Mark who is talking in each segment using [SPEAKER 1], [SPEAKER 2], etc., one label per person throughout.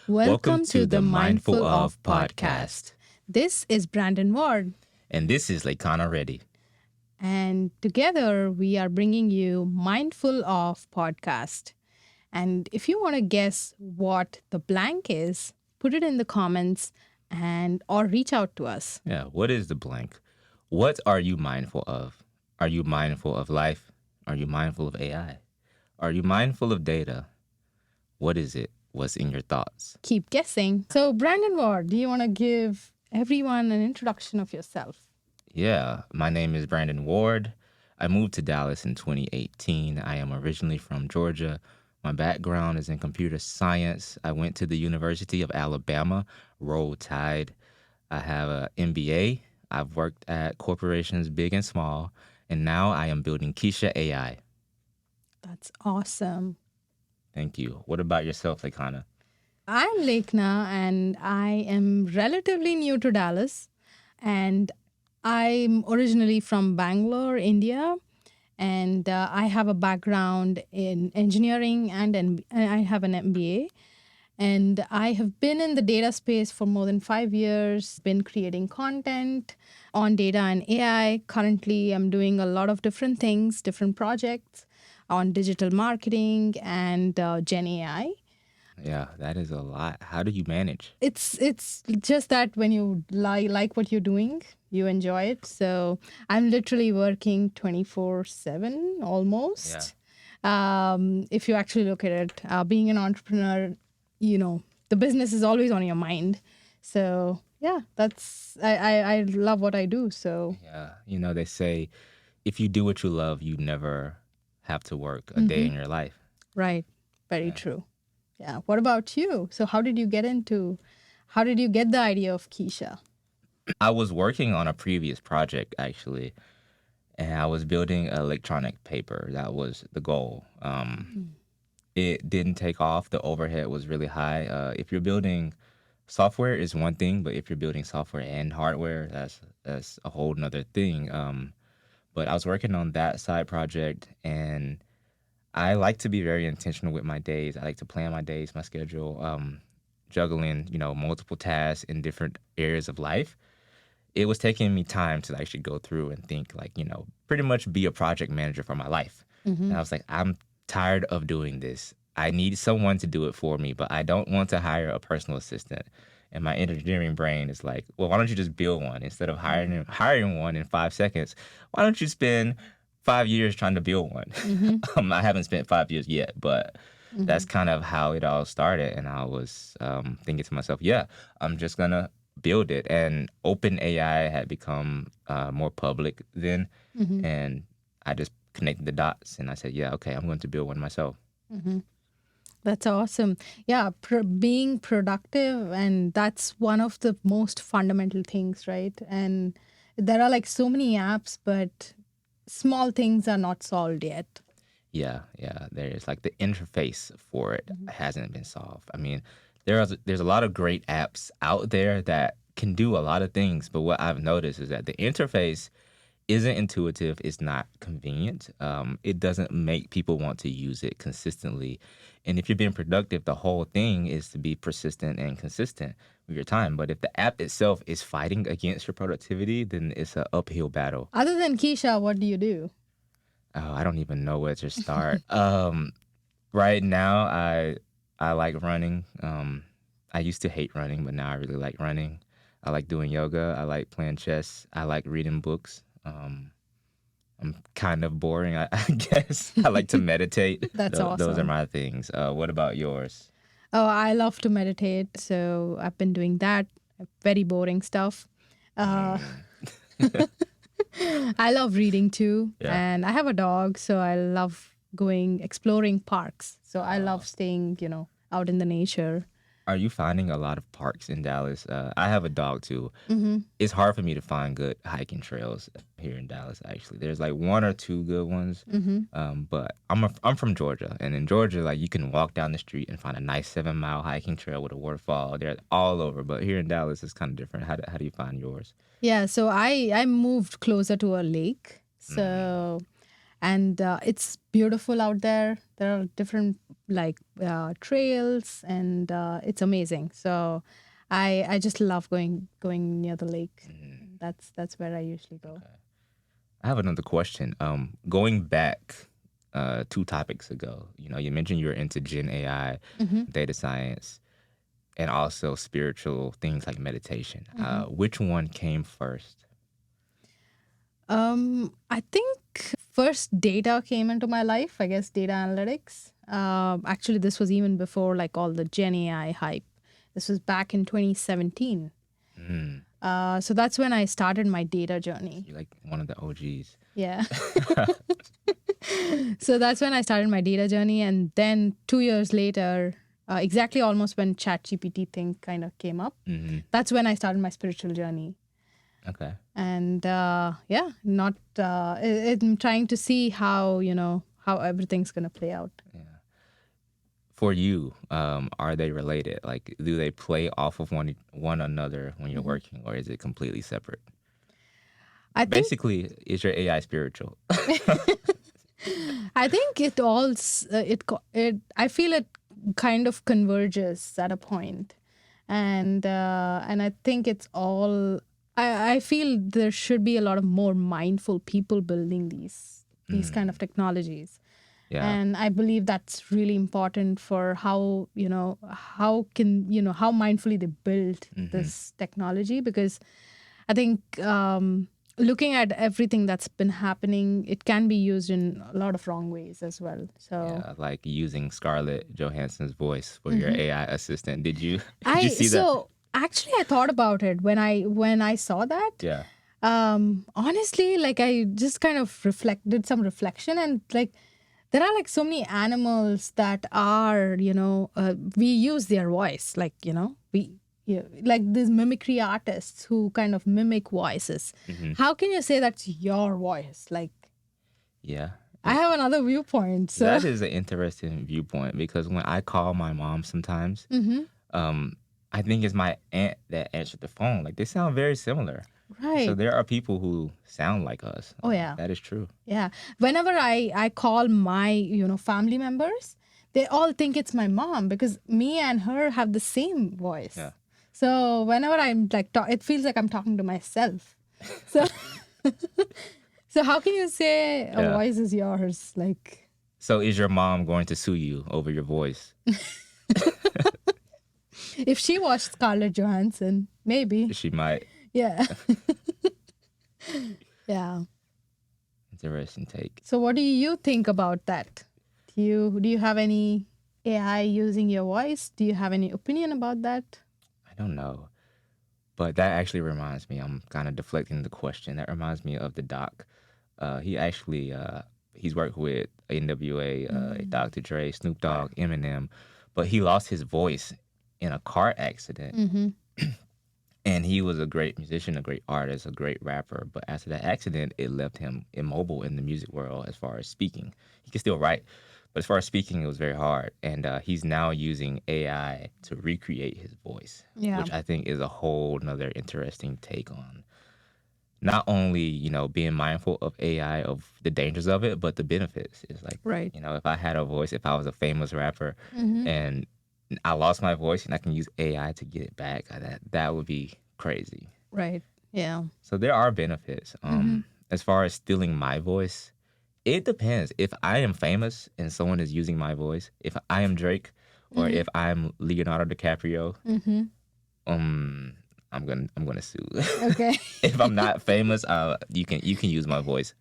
[SPEAKER 1] Welcome to the Mindful of podcast. This is Brandon Ward,
[SPEAKER 2] And this is Lekhana Reddy.
[SPEAKER 1] and together we are bringing you Mindful of podcast. And if you want to guess what the blank is, put it in the comments and or reach out to us.
[SPEAKER 2] Yeah, what is the blank? What are you mindful of? Are you mindful of life? Are you mindful of AI? Are you mindful of data? What is it? What's in your thoughts?
[SPEAKER 1] Keep guessing. So, Brandon Ward, do you want to give everyone an introduction of yourself?
[SPEAKER 2] Yeah, my name is Brandon Ward. I moved to Dallas in 2018. I am originally from Georgia. My background is in computer science. I went to the University of Alabama, Roll Tide. I have an MBA. I've worked at corporations big and small, and now I am building Keisha AI.
[SPEAKER 1] That's awesome.
[SPEAKER 2] Thank you. What about yourself, Lekhana?
[SPEAKER 1] I'm Lekhana and I am relatively new to Dallas. And I'm originally from Bangalore, India. And I have a background in engineering and I have an MBA. And I have been in the data space for more than 5 years, been creating content on data and AI. Currently, I'm doing a lot of different things, different projects on digital marketing and Gen AI.
[SPEAKER 2] Yeah, that is a lot. How do you manage?
[SPEAKER 1] It's just that when you like what you're doing, you enjoy it. So I'm literally working 24/7 almost. If you actually look at it, being an entrepreneur, the business is always on your mind. So yeah, I love what I do. So
[SPEAKER 2] Yeah, they say if you do what you love, you never have to work a day in your life.
[SPEAKER 1] right, very true. Yeah. What about you? So how did you get the idea of Keisha?
[SPEAKER 2] I was working on a previous project, actually, and I was building an electronic paper. That was the goal. It didn't take off. The overhead was really high. If you're building software is one thing, but if you're building software and hardware, that's a whole nother thing. But I was working on that side project, and I like to be very intentional with my days. I like to plan my days, my schedule, juggling, multiple tasks in different areas of life. It was taking me time to actually go through and think, like, pretty much be a project manager for my life. And I was like, I'm tired of doing this. I need someone to do it for me, but I don't want to hire a personal assistant. And my engineering brain is like, well, why don't you just build one instead of hiring one in 5 seconds? Why don't you spend 5 years trying to build one? I haven't spent 5 years yet, but that's kind of how it all started. And I was thinking to myself, yeah, I'm just gonna build it. And OpenAI had become more public then, and I just connected the dots and I said, yeah, okay, I'm going to build one myself.
[SPEAKER 1] That's awesome. Yeah, being productive, and that's one of the most fundamental things, right? And there are like so many apps, but small things are not solved yet.
[SPEAKER 2] Yeah, there's like the interface for it hasn't been solved. I mean, there's a lot of great apps out there that can do a lot of things, but what I've noticed is that the interface isn't intuitive, it's not convenient. It doesn't make people want to use it consistently. And if you're being productive, the whole thing is to be persistent and consistent with your time. But if the app itself is fighting against your productivity, then it's an uphill battle.
[SPEAKER 1] Other than Keisha, what do you do?
[SPEAKER 2] Oh, I don't even know where to start. Right now, I like running. I used to hate running, but now I really like running. I like doing yoga. I like playing chess. I like reading books. I'm kind of boring, I guess. I like to meditate.
[SPEAKER 1] That's
[SPEAKER 2] Those are
[SPEAKER 1] awesome.
[SPEAKER 2] my things. What about yours?
[SPEAKER 1] Oh, I love to meditate, so I've been doing that. Very boring stuff. Uh, I love reading too,
[SPEAKER 2] Yeah.
[SPEAKER 1] and I have a dog, so I love going exploring parks. So I love staying, out in the nature.
[SPEAKER 2] Are you finding a lot of parks in Dallas? I have a dog too. It's hard for me to find good hiking trails here in Dallas. Actually, there's like one or two good ones. But I'm from Georgia, and in Georgia, like you can walk down the street and find a nice 7 mile hiking trail with a waterfall. They're all over. But here in Dallas, it's kind of different. How do you find yours?
[SPEAKER 1] Yeah, so I moved closer to a lake. So and it's beautiful out there. There are different like trails, and it's amazing. So I just love going near the lake. That's where I usually go.
[SPEAKER 2] I have another question. Going back 2 topics ago, you mentioned you're into Gen AI, data science, and also spiritual things like meditation. Which one came first?
[SPEAKER 1] I think first data came into my life. I guess data analytics. Actually, this was even before like all the Gen AI hype. This was back in 2017. So that's when I started my data journey.
[SPEAKER 2] You're like one of the OGs.
[SPEAKER 1] Yeah. So that's when I started my data journey. And then 2 years later, exactly almost when ChatGPT thing kind of came up, that's when I started my spiritual journey.
[SPEAKER 2] Okay.
[SPEAKER 1] And not I'm trying to see how, how everything's going to play out.
[SPEAKER 2] For you, are they related? Like, do they play off of one another when you're working, or is it completely separate?
[SPEAKER 1] I think
[SPEAKER 2] Basically, is your AI spiritual?
[SPEAKER 1] I think it all it I feel it kind of converges at a point, and I think it's all. I feel there should be a lot of more mindful people building these kind of technologies.
[SPEAKER 2] Yeah.
[SPEAKER 1] And I believe that's really important for how how mindfully they build this technology, because I think looking at everything that's been happening, it can be used in a lot of wrong ways as well. So
[SPEAKER 2] Yeah, like using Scarlett Johansson's voice for your AI assistant. Did you
[SPEAKER 1] I
[SPEAKER 2] see that?
[SPEAKER 1] so actually I thought about it when I saw that.
[SPEAKER 2] Yeah.
[SPEAKER 1] Honestly, like I just kind of did some reflection, and like there are like so many animals that are, we use their voice, like, like these mimicry artists who kind of mimic voices. How can you say that's your voice? Like,
[SPEAKER 2] Yeah.
[SPEAKER 1] I have another viewpoint. So,
[SPEAKER 2] That is an interesting viewpoint, because when I call my mom sometimes, I think it's my aunt that answered the phone. Like, they sound very similar. So
[SPEAKER 1] right.
[SPEAKER 2] there are people who sound like us.
[SPEAKER 1] Oh, yeah.
[SPEAKER 2] That is true.
[SPEAKER 1] Yeah. Whenever I call my, family members, they all think it's my mom because me and her have the same voice.
[SPEAKER 2] Yeah.
[SPEAKER 1] So whenever I'm like, it feels like I'm talking to myself. So, so how can you say a
[SPEAKER 2] Yeah.
[SPEAKER 1] voice is yours? Like,
[SPEAKER 2] So is your mom going to sue you over your voice?
[SPEAKER 1] if she watched Scarlett Johansson, maybe.
[SPEAKER 2] She might.
[SPEAKER 1] Yeah. Yeah.
[SPEAKER 2] Interesting take.
[SPEAKER 1] So what do you think about that? Do you have any AI using your voice? Do you have any opinion about that?
[SPEAKER 2] I don't know. But that actually reminds me, I'm kind of deflecting the question. That reminds me of the doc. He actually, he's worked with NWA, Dr. Dre, Snoop Dogg, Eminem, but he lost his voice in a car accident. And he was a great musician, a great artist, a great rapper. But after that accident, it left him immobile in the music world as far as speaking. He can still write, but as far as speaking, it was very hard. And he's now using AI to recreate his voice,
[SPEAKER 1] Yeah.
[SPEAKER 2] which I think is a whole nother interesting take on not only, being mindful of AI, of the dangers of it, but the benefits. It's like,
[SPEAKER 1] Right.
[SPEAKER 2] if I had a voice, if I was a famous rapper and I lost my voice and I can use AI to get it back, that would be crazy.
[SPEAKER 1] Right. Yeah.
[SPEAKER 2] So there are benefits. As far as stealing my voice, it depends. If I am famous and someone is using my voice, if I am Drake or if I'm Leonardo DiCaprio, I'm gonna sue.
[SPEAKER 1] Okay.
[SPEAKER 2] If I'm not famous, you can use my voice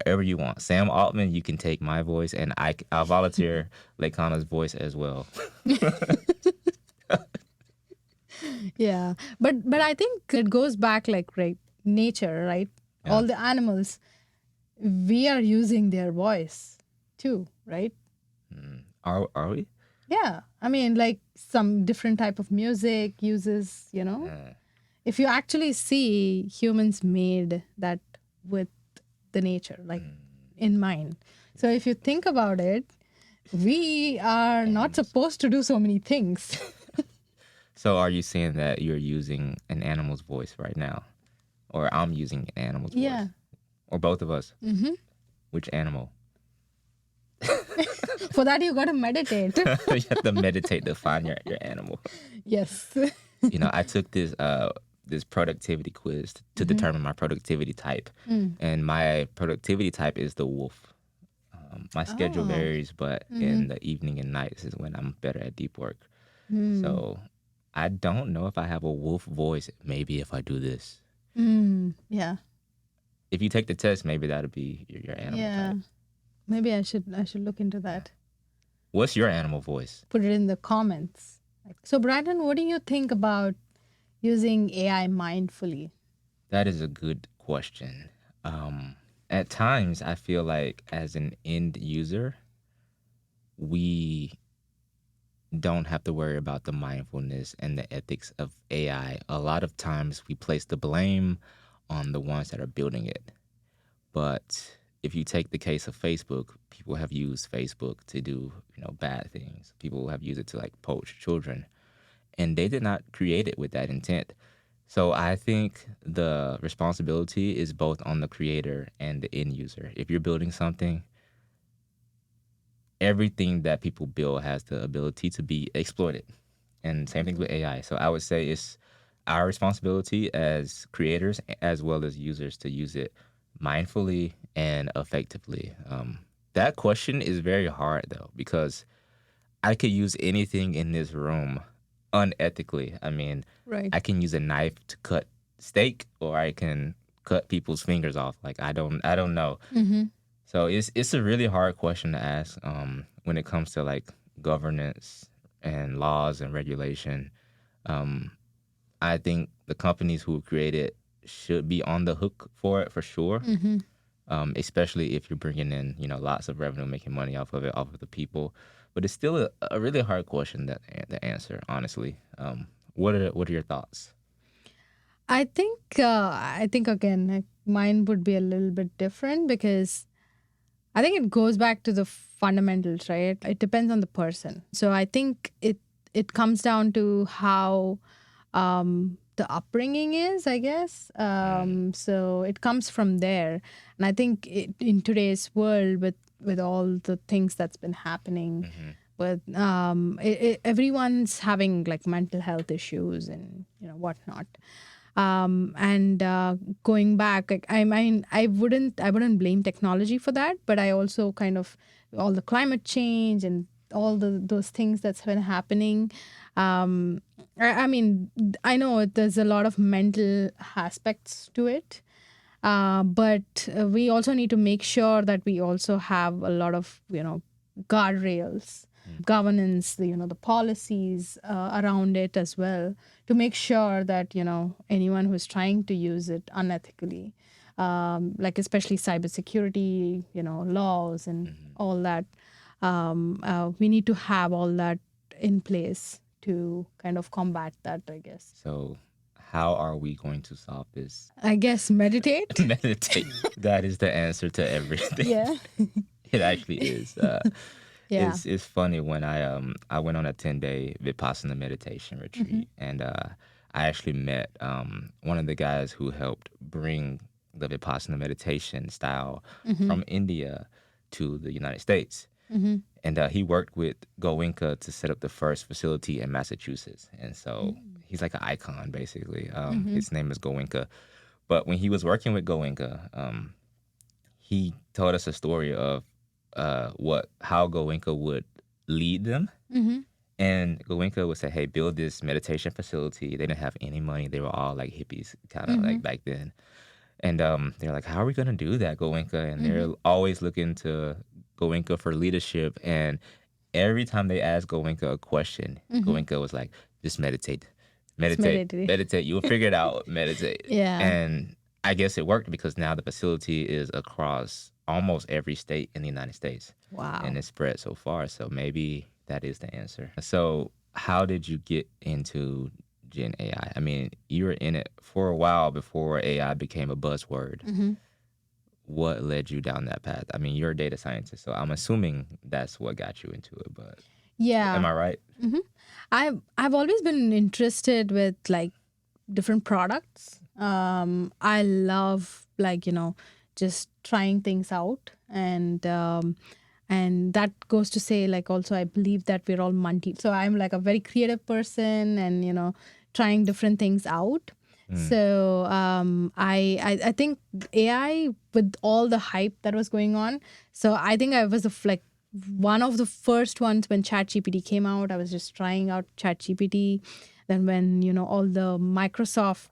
[SPEAKER 2] however you want. Sam Altman, you can take my voice, and I'll volunteer Lekhana's voice as well.
[SPEAKER 1] Yeah. But I think it goes back like right nature, right?
[SPEAKER 2] Yeah.
[SPEAKER 1] All the animals, we are using their voice too, right?
[SPEAKER 2] Are we?
[SPEAKER 1] Yeah. I mean, like some different type of music uses, if you actually see, humans made that with the nature, like in mind. So if you think about it, we are not supposed to do so many things.
[SPEAKER 2] So are you saying that you're using an animal's voice right now, or I'm using an animal's
[SPEAKER 1] Yeah.
[SPEAKER 2] voice, or both of us? Which animal?
[SPEAKER 1] For that, you got to meditate.
[SPEAKER 2] You have to meditate to find your animal.
[SPEAKER 1] Yes.
[SPEAKER 2] I took this productivity quiz to determine my productivity type, and my productivity type is the wolf. My schedule
[SPEAKER 1] Oh.
[SPEAKER 2] varies, but in the evening and nights is when I'm better at deep work. So I don't know if I have a wolf voice. Maybe if I do this.
[SPEAKER 1] Yeah.
[SPEAKER 2] If you take the test, maybe that'll be your animal
[SPEAKER 1] Yeah.
[SPEAKER 2] type.
[SPEAKER 1] Maybe I should look into that.
[SPEAKER 2] What's your animal voice?
[SPEAKER 1] Put it in the comments. So, Brandon, what do you think about using AI mindfully?
[SPEAKER 2] That is a good question. At times, I feel like as an end user, we don't have to worry about the mindfulness and the ethics of AI. A lot of times, we place the blame on the ones that are building it. But if you take the case of Facebook, people have used Facebook to do, bad things. People have used it to like poach children, and they did not create it with that intent. So I think the responsibility is both on the creator and the end user. If you're building something, everything that people build has the ability to be exploited. And same thing with AI. So I would say it's our responsibility as creators as well as users to use it mindfully and effectively. That question is very hard though, because I could use anything in this room unethically. I mean,
[SPEAKER 1] Right.
[SPEAKER 2] I can use a knife to cut steak, or I can cut people's fingers off. Like I don't know. So it's a really hard question to ask when it comes to like governance and laws and regulation. I think the companies who create it should be on the hook for it for sure. Especially if you're bringing in lots of revenue, making money off of it, off of the people. But it's still a really hard question to answer, honestly. What are your thoughts?
[SPEAKER 1] I think again, like, mine would be a little bit different because I think it goes back to the fundamentals, right? It depends on the person. So I think it comes down to how the upbringing is, I guess. So it comes from there, and I think in today's world, with all the things that's been happening, with everyone's having like mental health issues and whatnot. And going back, like, I mean, I wouldn't blame technology for that, but I also kind of all the climate change and all those things that's been happening. I mean, I know there's a lot of mental aspects to it, but we also need to make sure that we also have a lot of guardrails, governance, the policies around it as well, to make sure that anyone who's trying to use it unethically, like especially cybersecurity, laws and all that, we need to have all that in place to kind of combat that, I guess.
[SPEAKER 2] So, how are we going to solve this?
[SPEAKER 1] I guess meditate.
[SPEAKER 2] Meditate. That is the answer to everything.
[SPEAKER 1] Yeah.
[SPEAKER 2] It actually is.
[SPEAKER 1] Yeah.
[SPEAKER 2] It's funny when I went on a 10-day Vipassana meditation retreat, and I actually met one of the guys who helped bring the Vipassana meditation style from India to the United States. And he worked with Goenka to set up the first facility in Massachusetts. And so he's like an icon, basically. His name is Goenka. But when he was working with Goenka, he told us a story of how Goenka would lead them. And Goenka would say, hey, build this meditation facility. They didn't have any money. They were all like hippies, kind of like back then. And they're like, how are we going to do that, Goenka? And they're always looking to Goenka for leadership. And every time they asked Goenka a question, Goenka was like, just meditate,
[SPEAKER 1] It's
[SPEAKER 2] meditate,
[SPEAKER 1] meditative.
[SPEAKER 2] meditate. You'll figure it out, meditate.
[SPEAKER 1] Yeah.
[SPEAKER 2] And I guess it worked because now the facility is across almost every state in the United States.
[SPEAKER 1] Wow.
[SPEAKER 2] And it's spread so far. So maybe that is the answer. So, how did you get into Gen AI? I mean, you were in it for a while before AI became a buzzword. What led you down that path? I mean, you're a data scientist, so I'm assuming that's what got you into it. But am
[SPEAKER 1] Yeah.
[SPEAKER 2] I right?
[SPEAKER 1] I've always been interested with like different products. I love, like, just trying things out, And that goes to say, like, also, I believe that we're all multi. So I'm like a very creative person and, trying different things out.
[SPEAKER 2] Mm,
[SPEAKER 1] So I think AI, with all the hype that was going on, so I think I was like one of the first ones when ChatGPT came out. I was just trying out ChatGPT. Then when all the Microsoft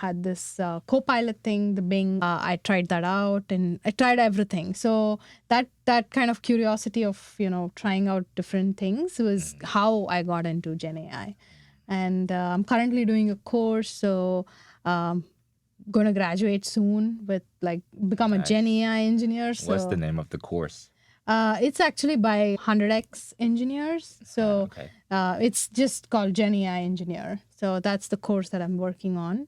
[SPEAKER 1] had this Copilot thing, the Bing, I tried that out and I tried everything. So that kind of curiosity of trying out different things was
[SPEAKER 2] mm,
[SPEAKER 1] how I got into Gen AI. And I'm currently doing a course, so um, going to graduate soon with like become a Gen
[SPEAKER 2] nice.
[SPEAKER 1] AI engineer.
[SPEAKER 2] What's the
[SPEAKER 1] So
[SPEAKER 2] name of the course?
[SPEAKER 1] it's actually by 100x engineers. So
[SPEAKER 2] Okay.
[SPEAKER 1] it's just called Gen AI engineer. So that's the course that I'm working on.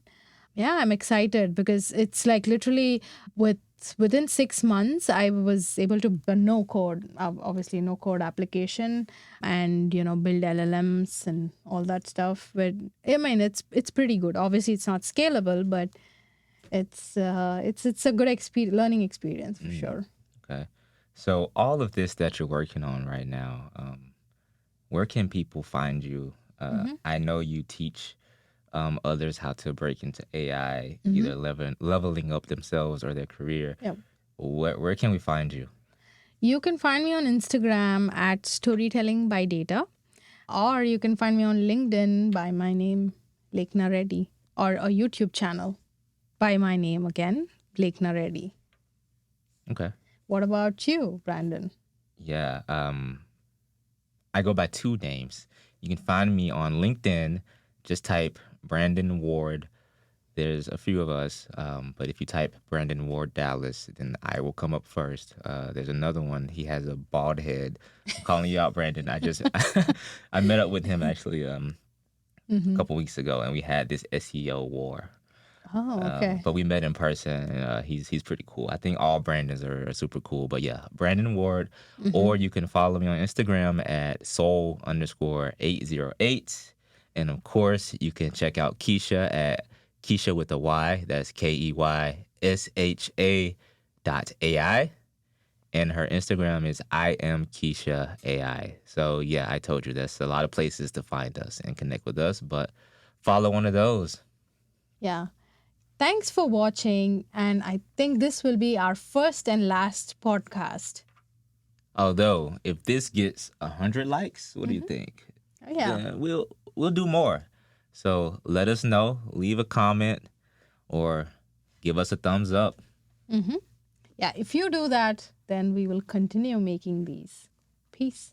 [SPEAKER 1] Yeah, I'm excited because it's like literally with within 6 months I was able to no code, obviously no code application, and build LLMs and all that stuff. But I mean, it's pretty good. Obviously, it's not scalable, but it's a good learning experience for
[SPEAKER 2] Mm,
[SPEAKER 1] sure.
[SPEAKER 2] okay. So all of this that you're working on right now, where can people find you?
[SPEAKER 1] Mm-hmm.
[SPEAKER 2] I know you teach others how to break into AI,
[SPEAKER 1] Mm-hmm.
[SPEAKER 2] either leveling up themselves or their career.
[SPEAKER 1] Yeah.
[SPEAKER 2] Where can we find you?
[SPEAKER 1] You can find me on Instagram at storytelling by data, or you can find me on LinkedIn by my name, Lekhana Reddy, or a YouTube channel by my name again, Lekhana Reddy.
[SPEAKER 2] Okay.
[SPEAKER 1] What about you, Brandon?
[SPEAKER 2] Yeah. I go by two names. You can find me on LinkedIn. Just type Brandon Ward. There's a few of us, but if you type Brandon Ward Dallas, then I will come up first. There's another one. He has a bald head. I'm calling you out, Brandon. I just I met up with him actually a
[SPEAKER 1] Mm-hmm.
[SPEAKER 2] couple weeks ago, and we had this SEO war.
[SPEAKER 1] Oh, okay.
[SPEAKER 2] But we met in person, and he's pretty cool. I think all Brandons are super cool. But yeah, Brandon Ward,
[SPEAKER 1] Mm-hmm.
[SPEAKER 2] or you can follow me on Instagram at soul_808. And of course, you can check out Keisha at Keisha with a Y. That's KEYSHA.ai. And her Instagram is I am Keisha AI. So yeah, I told you there's a lot of places to find us and connect with us, but follow one of those.
[SPEAKER 1] Yeah. Thanks for watching. And I think this will be our first and last podcast.
[SPEAKER 2] Although, if this gets 100 likes, what do you
[SPEAKER 1] Mm-hmm.
[SPEAKER 2] think?
[SPEAKER 1] Oh, yeah.
[SPEAKER 2] Then we'll do more. So let us know. Leave a comment or give us a thumbs up.
[SPEAKER 1] Mm-hmm. Yeah. If you do that, then we will continue making these. Peace.